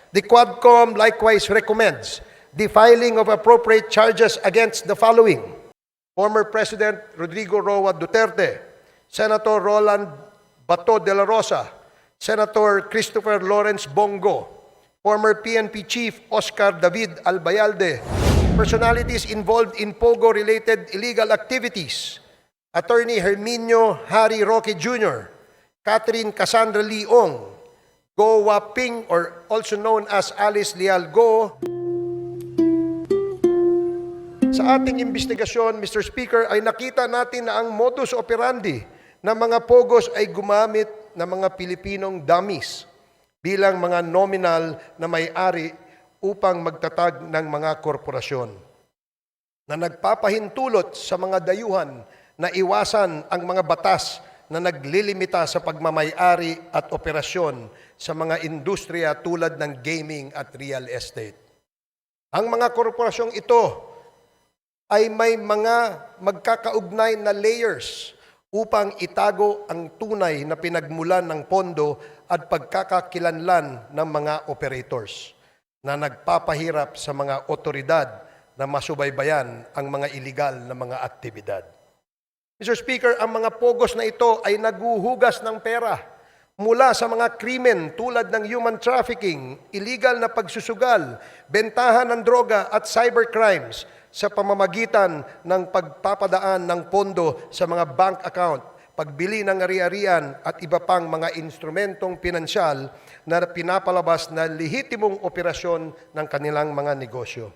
The Quadcom likewise recommends the filing of appropriate charges against the following: former President Rodrigo Roa Duterte, Senator Roland Bato de la Rosa, Senator Christopher Lawrence Bong Go, former PNP Chief Oscar David Albayalde, personalities involved in POGO-related illegal activities, Attorney Herminio Harry Roque Jr., Catherine Cassandra Leong, Go Waping, or also known as Alice Leal Go. Sa ating investigasyon, Mr. Speaker, ay nakita natin na ang modus operandi ng mga POGOs ay gumamit ng mga Pilipinong dummies bilang mga nominal na may-ari upang magtatag ng mga korporasyon na nagpapahintulot sa mga dayuhan na iwasan ang mga batas na naglilimita sa pagmamay-ari at operasyon sa mga industriya tulad ng gaming at real estate. Ang mga korporasyong ito ay may mga magkakaugnay na layers upang itago ang tunay na pinagmulan ng pondo at pagkakakilanlan ng mga operators na nagpapahirap sa mga otoridad na masubaybayan ang mga iligal na mga aktibidad. Mr. Speaker, ang mga POGOs na ito ay naguhugas ng pera mula sa mga krimen tulad ng human trafficking, illegal na pagsusugal, bentahan ng droga at cybercrimes sa pamamagitan ng pagpapadaan ng pondo sa mga bank account, pagbili ng ari-arian at iba pang mga instrumentong pinansyal na pinapalabas na lehitimong operasyon ng kanilang mga negosyo.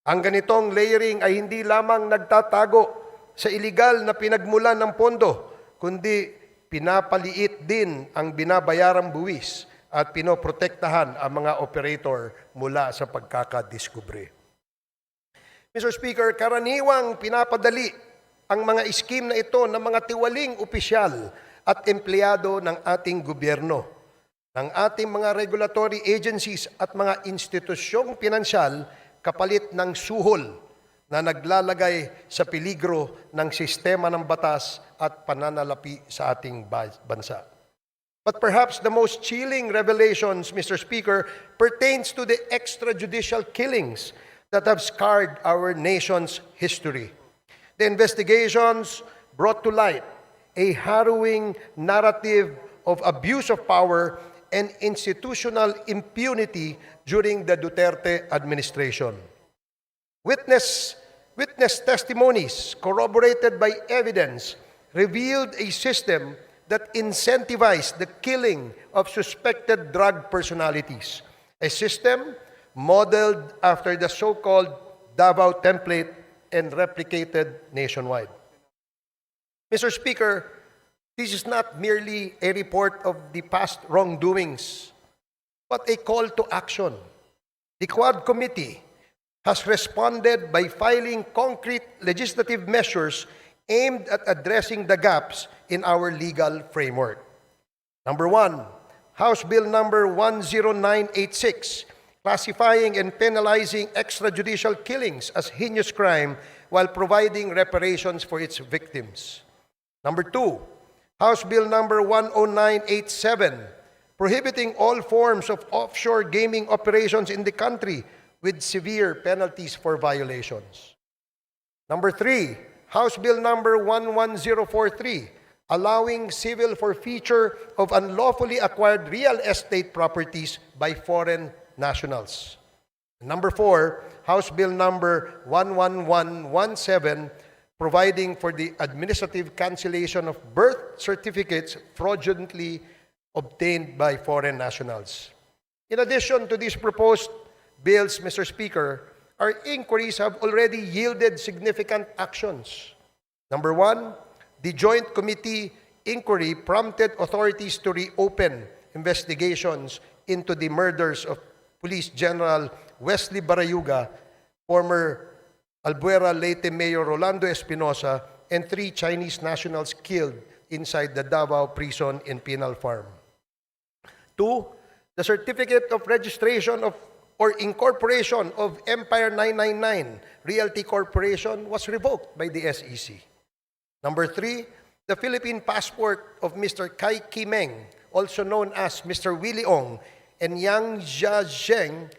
Ang ganitong layering ay hindi lamang nagtatago sa iligal na pinagmulan ng pondo, kundi pinapaliit din ang binabayarang buwis at pinoprotektahan ang mga operator mula sa pagkakadiskubre. Mr. Speaker, karaniwang pinapadali ang mga iskim na ito ng mga tiwaling opisyal at empleyado ng ating gobyerno, ng ating mga regulatory agencies at mga institusyong pinansyal kapalit ng suhol na naglalagay sa peligro ng sistema ng batas at pananalapi sa ating bansa. But perhaps the most chilling revelations, Mr. Speaker, pertains to the extrajudicial killings that have scarred our nation's history. The investigations brought to light a harrowing narrative of abuse of power and institutional impunity during the Duterte administration. Witness testimonies corroborated by evidence revealed a system that incentivized the killing of suspected drug personalities, a system modeled after the so-called Davao template and replicated nationwide. Mr. Speaker, this is not merely a report of the past wrongdoings, but a call to action. The Quad Committee has responded by filing concrete legislative measures aimed at addressing the gaps in our legal framework. Number 1, House Bill number 10986, classifying and penalizing extrajudicial killings as heinous crime while providing reparations for its victims. Number 2, House Bill number 10987, prohibiting all forms of offshore gaming operations in the country with severe penalties for violations. Number 3, House Bill number 11043, allowing civil forfeiture of unlawfully acquired real estate properties by foreign nationals. Number 4, House Bill number 11117, providing for the administrative cancellation of birth certificates fraudulently obtained by foreign nationals. In addition to these proposed bills, Mr. Speaker, our inquiries have already yielded significant actions. Number 1, the Joint Committee inquiry prompted authorities to reopen investigations into the murders of Police General Wesley Barayuga, former Albuera Leyte Mayor Rolando Espinosa, and 3 Chinese nationals killed inside the Davao prison in Penal Farm. 2, the certificate of registration of or incorporation of Empire 999 Realty Corporation was revoked by the SEC. Number 3, the Philippine passport of Mr. Kai Kimeng, also known as Mr. Willie Ong, and Yang Jiazheng,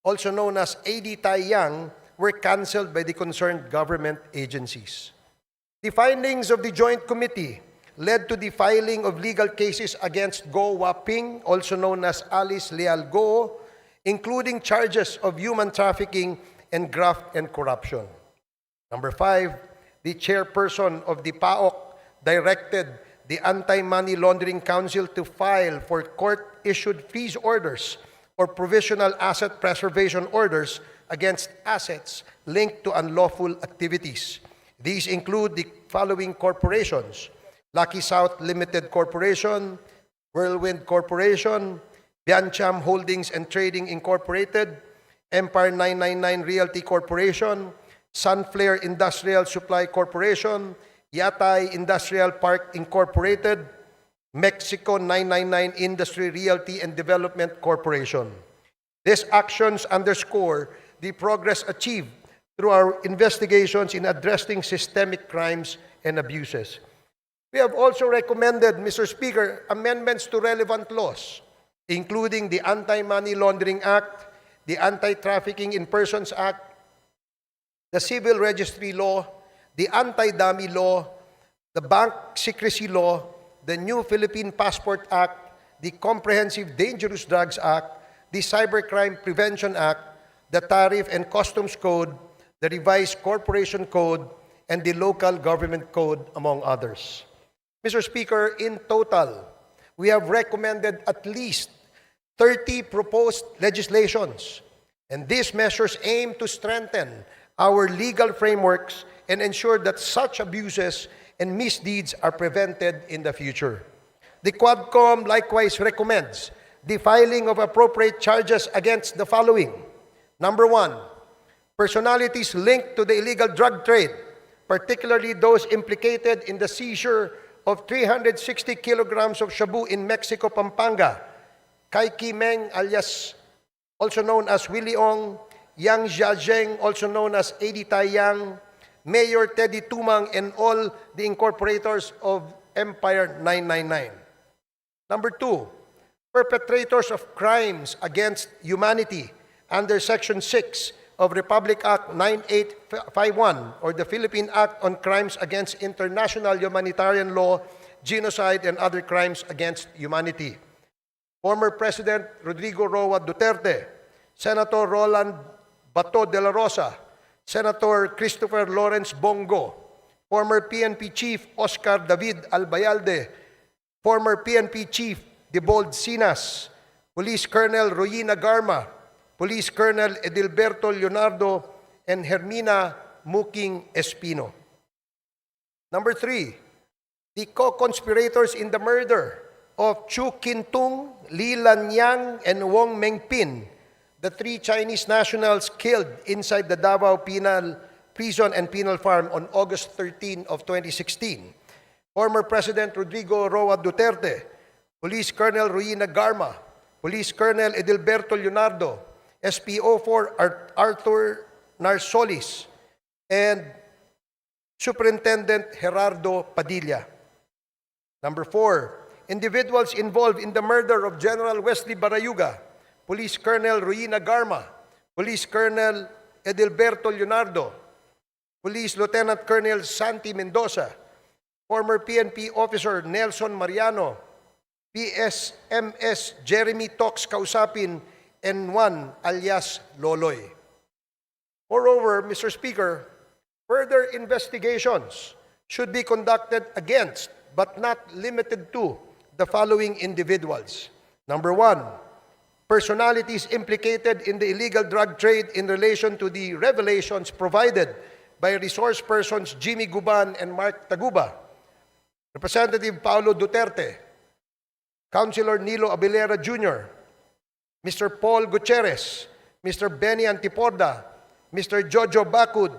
also known as A.D. Taiyang, were canceled by the concerned government agencies. The findings of the Joint Committee led to the filing of legal cases against Go Waping, also known as Alice Leal Go, including charges of human trafficking and graft and corruption. Number 5, the chairperson of the PAOK directed the Anti-Money Laundering Council to file for court-issued freeze orders or provisional asset preservation orders against assets linked to unlawful activities. These include the following corporations: Lucky South Limited Corporation, Whirlwind Corporation, Biancham Holdings and Trading Incorporated, Empire 999 Realty Corporation, Sunflare Industrial Supply Corporation, Yatay Industrial Park Incorporated, Mexico 999 Industry Realty and Development Corporation. These actions underscore the progress achieved through our investigations in addressing systemic crimes and abuses. We have also recommended, Mr. Speaker, amendments to relevant laws, including the Anti-Money Laundering Act, the Anti-Trafficking in Persons Act, the Civil Registry Law, the Anti-Dummy Law, the Bank Secrecy Law, the New Philippine Passport Act, the Comprehensive Dangerous Drugs Act, the Cybercrime Prevention Act, the Tariff and Customs Code, the Revised Corporation Code, and the Local Government Code, among others. Mr. Speaker, in total, we have recommended at least 30 proposed legislations, and these measures aim to strengthen our legal frameworks and ensure that such abuses and misdeeds are prevented in the future. The Quadcom likewise recommends the filing of appropriate charges against the following. Number 1, personalities linked to the illegal drug trade, particularly those implicated in the seizure of 360 kilograms of shabu in Mexico, Pampanga, Kai Meng alias also known as Willie Ong, Yang Jiazheng also known as A.D. Taiyang, Mayor Teddy Tumang, and all the incorporators of Empire 999. Number 2, perpetrators of crimes against humanity under Section 6 of Republic Act 9851 or the Philippine Act on Crimes Against International Humanitarian Law, Genocide, and Other Crimes Against Humanity. Former President Rodrigo Roa Duterte, Senator Roland Bato de la Rosa, Senator Christopher Lawrence Bong Go, former PNP Chief Oscar David Albayalde, former PNP Chief Debold Sinas, Police Colonel Royina Garma, Police Colonel Edilberto Leonardo, and Hermina Muking Espino. Number 3, the co-conspirators in the murder of Chu Kintung, Li Lanyang, and Wong Mengpin, the 3 Chinese nationals killed inside the Davao Penal Prison and Penal Farm on August 13 of 2016. Former President Rodrigo Roa Duterte, Police Colonel Royina Garma, Police Colonel Edilberto Leonardo, SPO4 Arthur Narsolis, and Superintendent Gerardo Padilla. Number 4, individuals involved in the murder of General Wesley Barayuga, Police Colonel Royina Garma, Police Colonel Edilberto Leonardo, Police Lieutenant Colonel Santi Mendoza, former PNP Officer Nelson Mariano, PSMS Jeremy Tox Kausapin, and 1 alias Loloy. Moreover, Mr. Speaker, further investigations should be conducted against, but not limited to, the following individuals. Number 1, personalities implicated in the illegal drug trade in relation to the revelations provided by resource persons Jimmy Guban and Mark Taguba, Representative Paulo Duterte, Councilor Nilo Abilera Jr., Mr. Paul Gutierrez, Mr. Benny Antiporda, Mr. Jojo Bacud,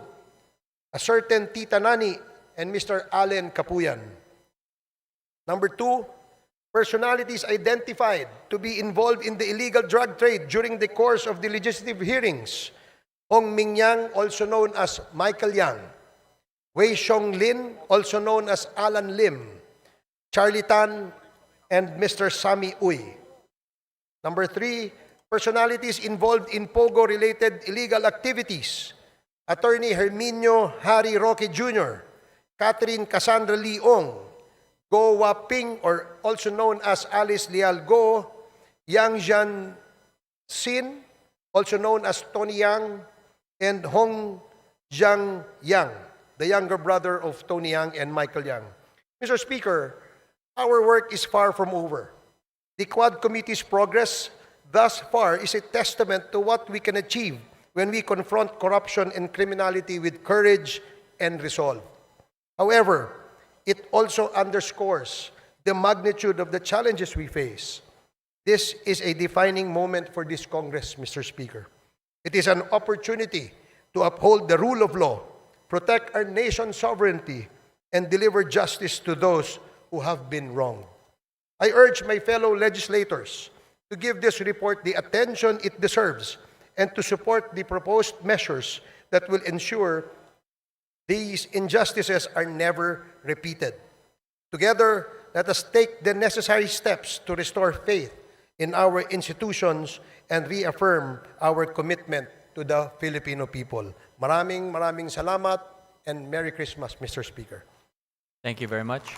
a certain Tita Nani, and Mr. Allen Capuyan. Number 2, personalities identified to be involved in the illegal drug trade during the course of the legislative hearings: Hong Ming Yang, also known as Michael Yang; Wei Xiong Lin, also known as Alan Lim; Charlie Tan, and Mr. Sammy Uy. Number 3, personalities involved in POGO-related illegal activities. Attorney Herminio Harry Roque Jr., Catherine Cassandra Leong, Go Waping, or also known as Alice Leal Go, Yang Jian Sin, also known as Tony Yang, and Hong Jiang Yang, the younger brother of Tony Yang and Michael Yang. Mr. Speaker, our work is far from over. The Quad Committee's progress thus far is a testament to what we can achieve when we confront corruption and criminality with courage and resolve. However, it also underscores the magnitude of the challenges we face. This is a defining moment for this Congress, Mr. Speaker. It is an opportunity to uphold the rule of law, protect our nation's sovereignty, and deliver justice to those who have been wronged. I urge my fellow legislators to give this report the attention it deserves and to support the proposed measures that will ensure these injustices are never repeated. Together, let us take the necessary steps to restore faith in our institutions and reaffirm our commitment to the Filipino people. Maraming salamat and Merry Christmas, Mr. Speaker. Thank you very much.